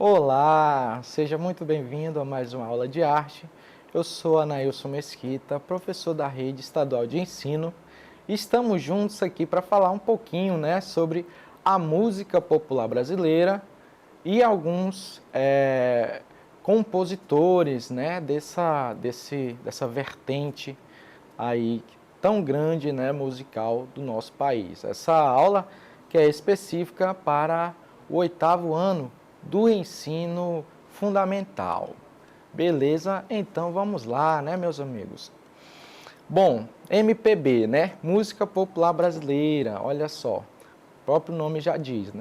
Olá, seja muito bem-vindo a mais uma aula de arte. Eu sou Anailson Mesquita, professor da Rede Estadual de Ensino. E estamos juntos aqui para falar um pouquinho, sobre a música popular brasileira e alguns compositores, dessa vertente aí tão grande, musical do nosso país. Essa aula que é específica para o 8º ano do ensino fundamental. Beleza? Então vamos lá, meus amigos? Bom, MPB, Música Popular Brasileira, olha só, o próprio nome já diz,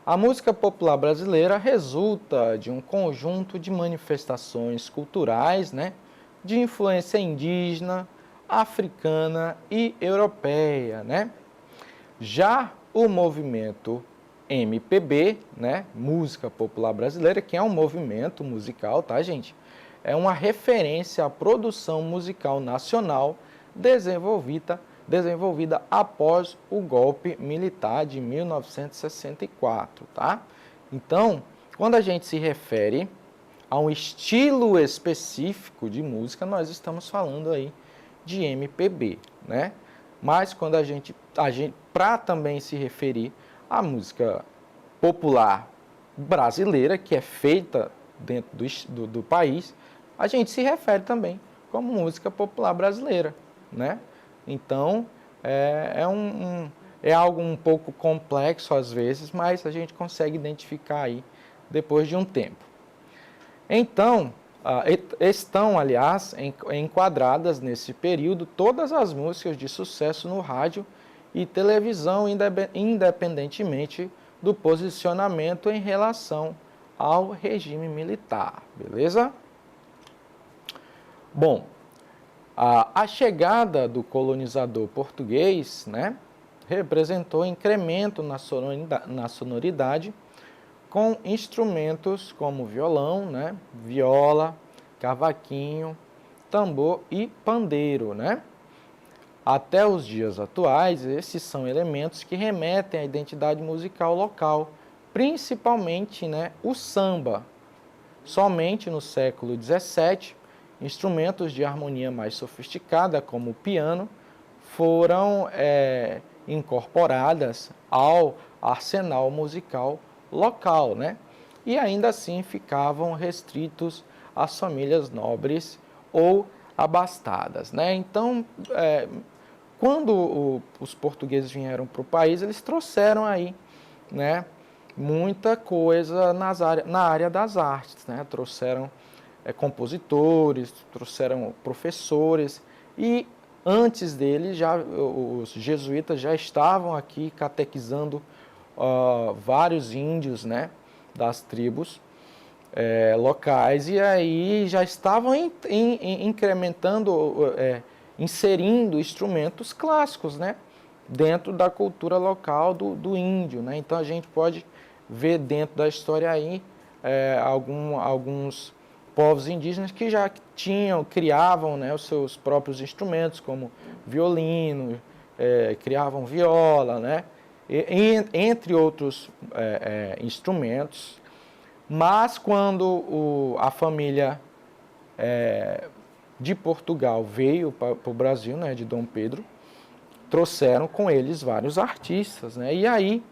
A música popular brasileira resulta de um conjunto de manifestações culturais, de influência indígena, africana e europeia, Já o movimento MPB, Música Popular Brasileira, que é um movimento musical, tá, gente? É uma referência à produção musical nacional desenvolvida após o golpe militar de 1964, tá? Então, quando a gente se refere a um estilo específico de música, nós estamos falando aí de MPB, Mas quando a gente para também se referir à música popular brasileira, que é feita dentro do país, a gente se refere também como música popular brasileira, Então, é algo um pouco complexo às vezes, mas a gente consegue identificar aí depois de um tempo. Então, estão, aliás, enquadradas nesse período todas as músicas de sucesso no rádio e televisão, independentemente do posicionamento em relação ao regime militar, beleza? Bom, a chegada do colonizador português, representou incremento na sonoridade com instrumentos como violão, viola, cavaquinho, tambor e pandeiro, Até os dias atuais, esses são elementos que remetem à identidade musical local, principalmente, o samba. Somente no século XVII, instrumentos de harmonia mais sofisticada, como o piano, foram incorporadas ao arsenal musical local, E ainda assim ficavam restritos às famílias nobres ou abastadas, Então, quando os portugueses vieram para o país, eles trouxeram aí, muita coisa na área das artes, Trouxeram compositores, trouxeram professores e antes deles os jesuítas já estavam aqui catequizando vários índios, das tribos locais, e aí já estavam incrementando, inserindo instrumentos clássicos, dentro da cultura local do índio, Então a gente pode ver dentro da história aí alguns povos indígenas que já criavam, os seus próprios instrumentos, como violino, criavam viola, entre outros instrumentos. Mas quando a família de Portugal veio para o Brasil, de Dom Pedro, trouxeram com eles vários artistas, E aí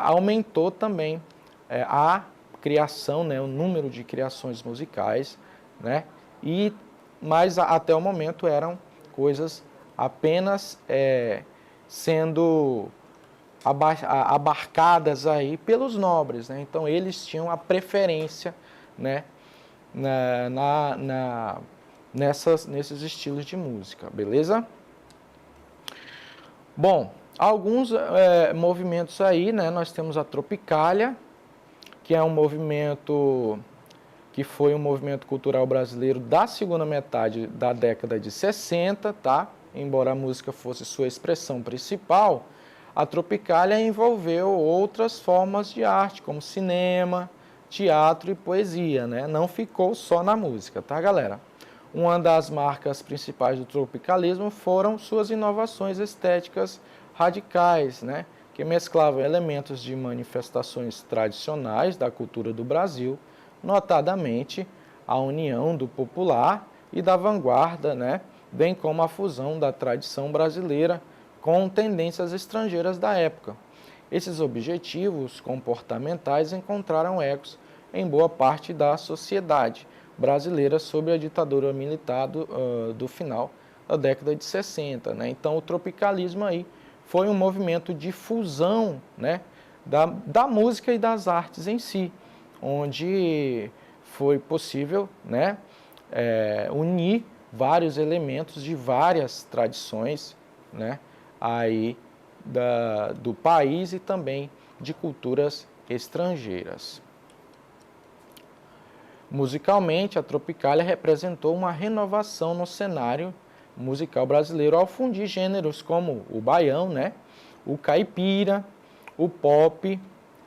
aumentou também a criação, o número de criações musicais, mas até o momento eram coisas apenas sendo abarcadas aí pelos nobres, Então eles tinham a preferência, nesses estilos de música, beleza? Bom, alguns movimentos aí, nós temos a Tropicália, que é um movimento que foi um movimento cultural brasileiro da segunda metade da década de 60, tá? Embora a música fosse sua expressão principal, a Tropicália envolveu outras formas de arte, como cinema, teatro e poesia, Não ficou só na música, tá, galera? Uma das marcas principais do tropicalismo foram suas inovações estéticas radicais, que mesclavam elementos de manifestações tradicionais da cultura do Brasil, notadamente a união do popular e da vanguarda, né, bem como a fusão da tradição brasileira com tendências estrangeiras da época. Esses objetivos comportamentais encontraram ecos em boa parte da sociedade brasileira sob a ditadura militar do final da década de 60. Né? Então, o tropicalismo aí foi um movimento de fusão, né, da música e das artes em si, onde foi possível, né, unir vários elementos de várias tradições, né, aí do país e também de culturas estrangeiras. Musicalmente, a Tropicália representou uma renovação no cenário musical brasileiro ao fundir gêneros como o baião, né, o caipira, o pop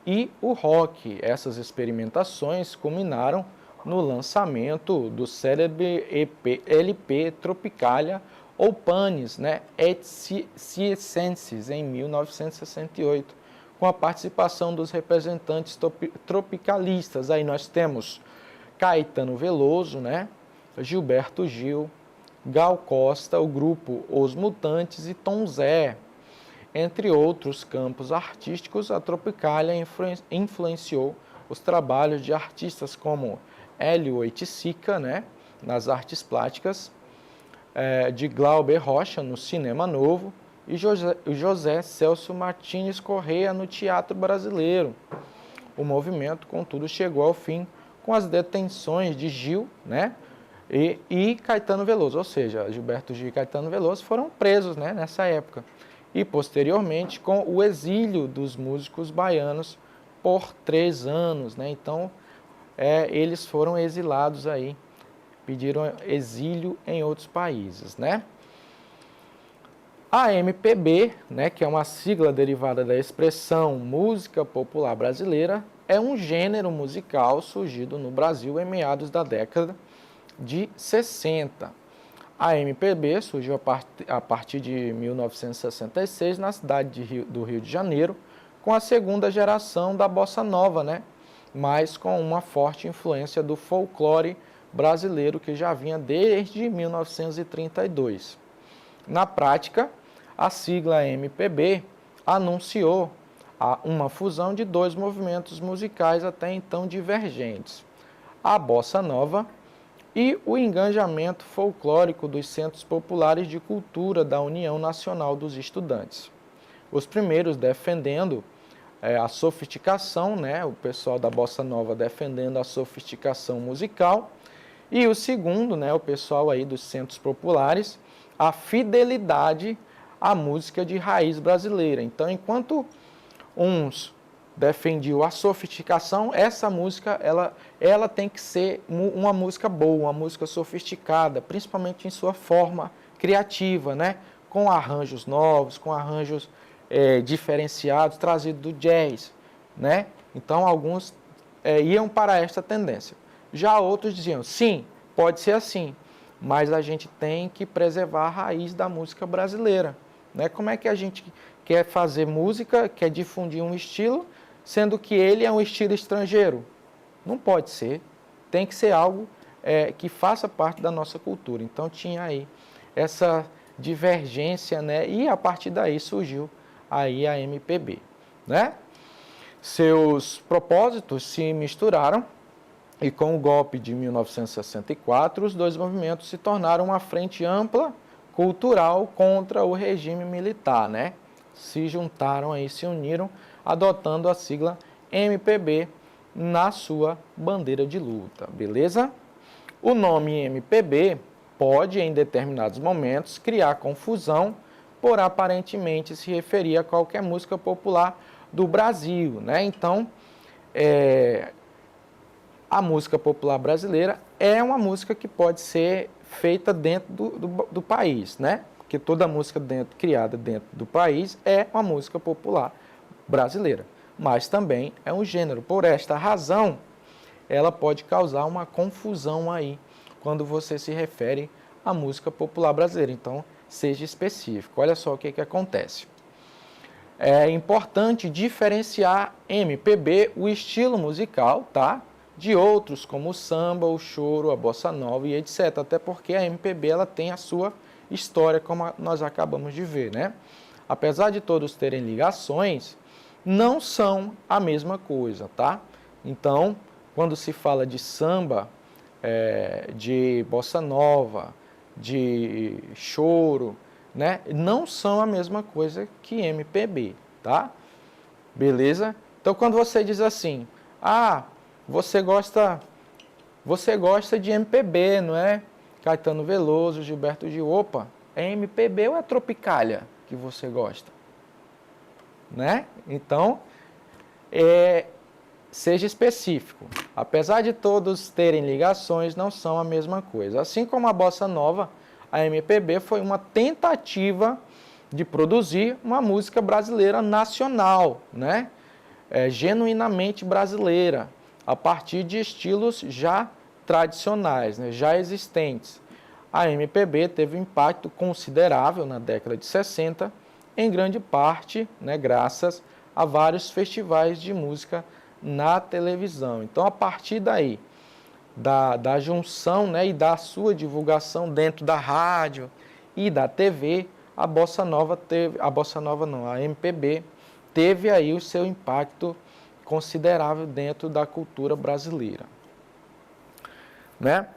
e o rock. Essas experimentações culminaram no lançamento do célebre LP Tropicália ou Panis, né, et Circenses, em 1968, com a participação dos representantes tropicalistas. Aí nós temos Caetano Veloso, né, Gilberto Gil, Gal Costa, o grupo Os Mutantes e Tom Zé. Entre outros campos artísticos, a Tropicália influenciou os trabalhos de artistas como Hélio Oiticica, né, nas artes plásticas, de Glauber Rocha no cinema novo e José Celso Martins Corrêa no teatro brasileiro. O movimento, contudo, chegou ao fim com as detenções de Gil, né, e Caetano Veloso, ou seja, Gilberto Gil e Caetano Veloso foram presos, né, nessa época. E, posteriormente, com o exílio dos músicos baianos por 3 anos. Né? Então, eles foram exilados aí, pediram exílio em outros países. Né? A MPB, né, que é uma sigla derivada da expressão música popular brasileira, é um gênero musical surgido no Brasil em meados da década de 60. A MPB surgiu a partir de 1966 na cidade do Rio de Janeiro, com a segunda geração da bossa nova, né? Mas com uma forte influência do folclore brasileiro que já vinha desde 1932. Na prática, a sigla MPB anunciou uma fusão de 2 movimentos musicais até então divergentes: a bossa nova e o engajamento folclórico dos Centros Populares de Cultura da União Nacional dos Estudantes. Os primeiros defendendo a sofisticação, né, o pessoal da Bossa Nova defendendo a sofisticação musical, e o segundo, né, o pessoal aí dos Centros Populares, a fidelidade à música de raiz brasileira. Então, enquanto uns defendiam a sofisticação, essa música ela tem que ser uma música boa, uma música sofisticada, principalmente em sua forma criativa, né? Com arranjos novos, com arranjos diferenciados, trazidos do jazz. Né? Então, alguns iam para esta tendência. Já outros diziam, sim, pode ser assim, mas a gente tem que preservar a raiz da música brasileira. Né? Como é que a gente quer fazer música, quer difundir um estilo, sendo que ele é um estilo estrangeiro? Não pode ser. Tem que ser algo que faça parte da nossa cultura. Então, tinha aí essa divergência, né? E a partir daí surgiu aí a MPB. Né? Seus propósitos se misturaram e com o golpe de 1964, os 2 movimentos se tornaram uma frente ampla cultural contra o regime militar. Né? Se juntaram aí, se uniram, adotando a sigla MPB na sua bandeira de luta, beleza? O nome MPB pode, em determinados momentos, criar confusão por aparentemente se referir a qualquer música popular do Brasil, né? Então, a música popular brasileira é uma música que pode ser feita dentro do país, né? Porque toda música criada dentro do país é uma música popular brasileira, mas também é um gênero. Por esta razão, ela pode causar uma confusão aí quando você se refere à música popular brasileira. Então, seja específico. Olha só o que acontece. é importante diferenciar MPB, o estilo musical, tá? De outros, como o samba, o choro, a bossa nova e etc. Até porque a MPB ela tem a sua história, como nós acabamos de ver, né? Apesar de todos terem ligações, não são a mesma coisa, tá? Então, quando se fala de samba, de bossa nova, de choro, né? Não são a mesma coisa que MPB, tá? Beleza? Então, quando você diz assim, você gosta de MPB, não é? Caetano Veloso, Gilberto Gil, opa, é MPB ou é Tropicália que você gosta? Né? Então, seja específico. Apesar de todos terem ligações, não são a mesma coisa. Assim como a bossa nova, a MPB foi uma tentativa de produzir uma música brasileira nacional, né? Genuinamente brasileira, a partir de estilos já tradicionais, né? Já existentes. A MPB teve um impacto considerável na década de 60, em grande parte, né, graças a vários festivais de música na televisão. Então, a partir daí, da junção, né, e da sua divulgação dentro da rádio e da TV, a a MPB teve aí o seu impacto considerável dentro da cultura brasileira, né?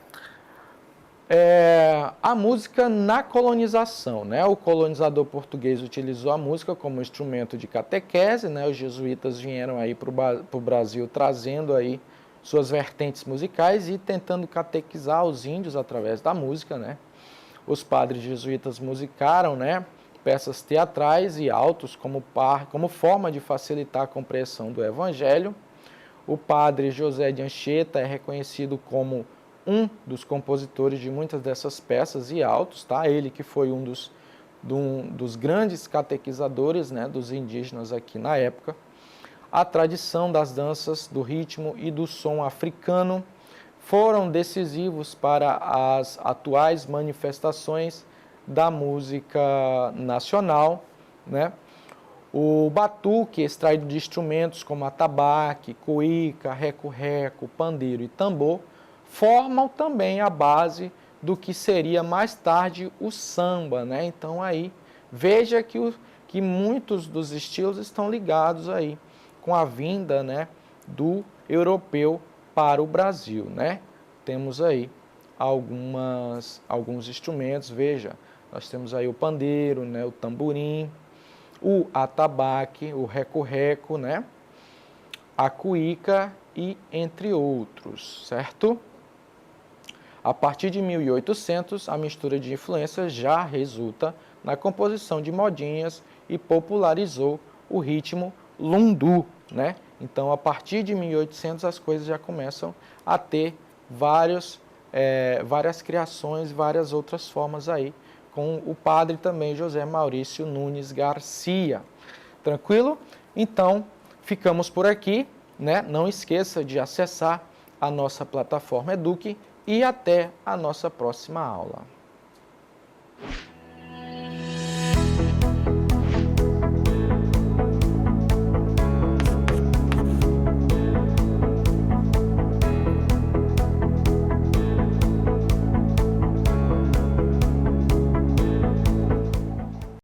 A música na colonização, né? O colonizador português utilizou a música como instrumento de catequese, né? Os jesuítas vieram aí para o Brasil trazendo aí suas vertentes musicais e tentando catequizar os índios através da música, né? Os padres jesuítas musicaram, né, peças teatrais e autos como forma de facilitar a compreensão do evangelho. O padre José de Anchieta é reconhecido como um dos compositores de muitas dessas peças e autos, tá? Ele que foi um dos grandes catequizadores, né, dos indígenas aqui na época. A tradição das danças, do ritmo e do som africano foram decisivos para as atuais manifestações da música nacional, né? O batuque, extraído de instrumentos como atabaque, cuíca, reco-reco, pandeiro e tambor, formam também a base do que seria mais tarde o samba, né? Então aí, veja que muitos dos estilos estão ligados aí com a vinda, né, do europeu para o Brasil, né? Temos aí alguns instrumentos, veja, nós temos aí o pandeiro, né, o tamborim, o atabaque, o reco-reco, né, a cuíca e entre outros, certo? A partir de 1800, a mistura de influências já resulta na composição de modinhas e popularizou o ritmo lundu, né? Então, a partir de 1800, as coisas já começam a ter várias criações, várias outras formas aí, com o padre também José Maurício Nunes Garcia. Tranquilo? Então, ficamos por aqui, né? Não esqueça de acessar a nossa plataforma Eduque e até a nossa próxima aula.